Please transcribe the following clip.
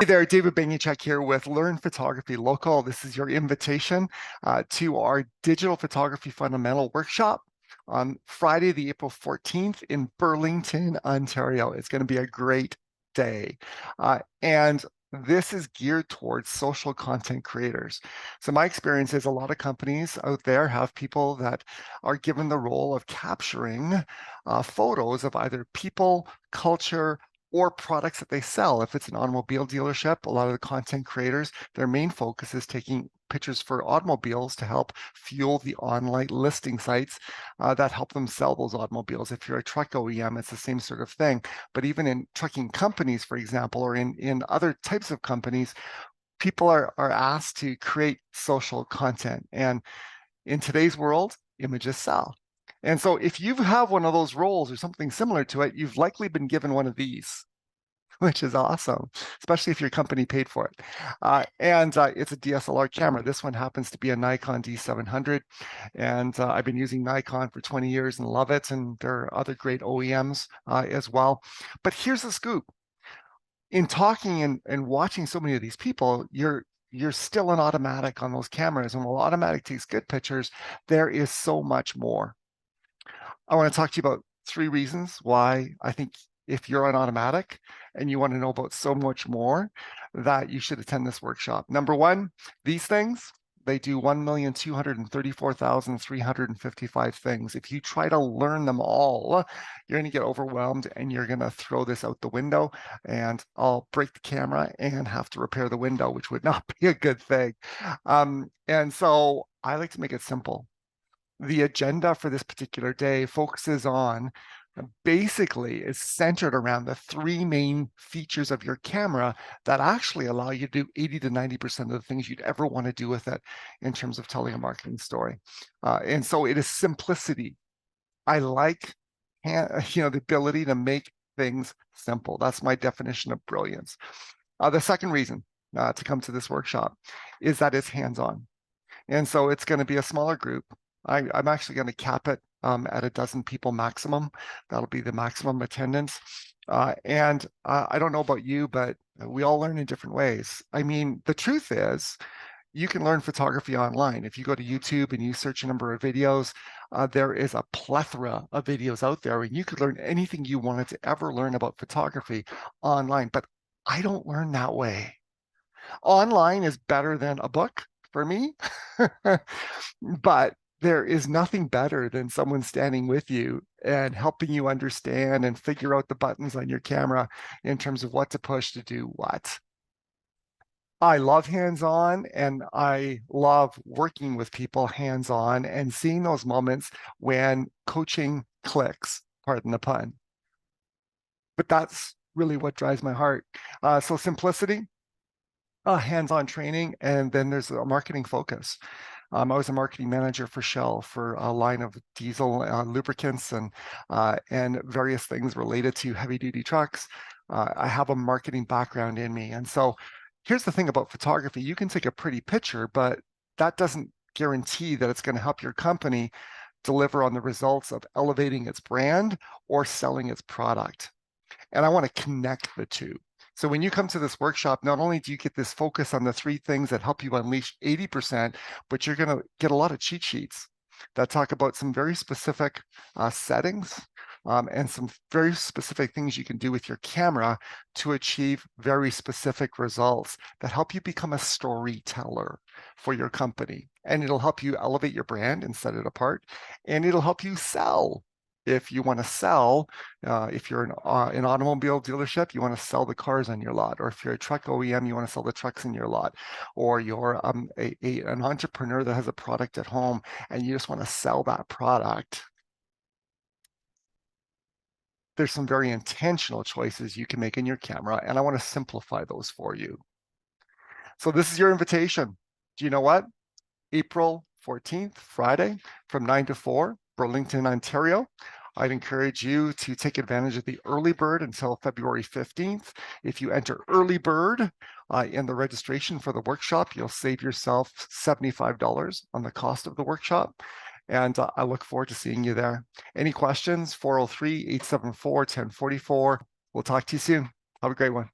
Hey there, David Banyachek here with Learn Photography Local. This is your invitation to our Digital Photography Fundamental Workshop on Friday, the April 14th in Burlington, Ontario. It's going to be a great day. And this is geared towards social content creators. So my experience is a lot of companies out there have people that are given the role of capturing photos of either people, culture, or products that they sell. If it's an automobile dealership, a lot of the content creators, their main focus is taking pictures for automobiles to help fuel the online listing sites that help them sell those automobiles. If you're a truck OEM, it's the same sort of thing. But even in trucking companies, for example, or in other types of companies, people are asked to create social content. And in today's world, images sell. And so if you have one of those roles or something similar to it, you've likely been given one of these, which is awesome, especially if your company paid for it. It's a DSLR camera. This one happens to be a Nikon D700. And I've been using Nikon for 20 years and love it. And there are other great OEMs as well. But here's the scoop. In talking and watching so many of these people, you're still an automatic on those cameras. And while automatic takes good pictures, there is so much more. I want to talk to you about 3 reasons why I think if you're on automatic and you want to know about so much more, that you should attend this workshop. Number 1, these things, they do 1,234,355 things. If you try to learn them all, you're going to get overwhelmed and you're going to throw this out the window, and I'll break the camera and have to repair the window, which would not be a good thing. And so I like to make it simple. The agenda for this particular day focuses on basically is centered around the 3 main features of your camera that actually allow you to do 80 to 90% of the things you'd ever want to do with it in terms of telling a marketing story. And so it is simplicity. I like the ability to make things simple. That's my definition of brilliance. The second reason to come to this workshop is that it's hands-on. And so it's going to be a smaller group. I'm actually going to cap it at a dozen people maximum. That'll be the maximum attendance. And I don't know about you, but we all learn in different ways. I mean, the truth is, you can learn photography online. If you go to YouTube and you search a number of videos, there is a plethora of videos out there, and you could learn anything you wanted to ever learn about photography online. But I don't learn that way. Online is better than a book for me, but there is nothing better than someone standing with you and helping you understand and figure out the buttons on your camera in terms of what to push to do what. I love hands-on, and I love working with people hands-on and seeing those moments when coaching clicks, pardon the pun. But that's really what drives my heart. So simplicity, hands-on training, and then there's a marketing focus. I was a marketing manager for Shell for a line of diesel lubricants and various things related to heavy-duty trucks. I have a marketing background in me. And so here's the thing about photography. You can take a pretty picture, but that doesn't guarantee that it's going to help your company deliver on the results of elevating its brand or selling its product. And I want to connect the two. So when you come to this workshop, not only do you get this focus on the 3 things that help you unleash 80%, but you're going to get a lot of cheat sheets that talk about some very specific settings and some very specific things you can do with your camera to achieve very specific results that help you become a storyteller for your company. And it'll help you elevate your brand and set it apart. And it'll help you sell. If you want to sell, if you're an automobile dealership, you want to sell the cars on your lot. Or if you're a truck OEM, you want to sell the trucks in your lot. Or you're an entrepreneur that has a product at home and you just want to sell that product. There's some very intentional choices you can make in your camera, and I want to simplify those for you. So this is your invitation. Do you know what? April 14th, Friday, from 9 to 4, Burlington, Ontario. I'd encourage you to take advantage of the Earlybird until February 15th. If you enter Earlybird in the registration for the workshop, you'll save yourself $75 on the cost of the workshop. And I look forward to seeing you there. Any questions? 403-874-1044. We'll talk to you soon. Have a great one.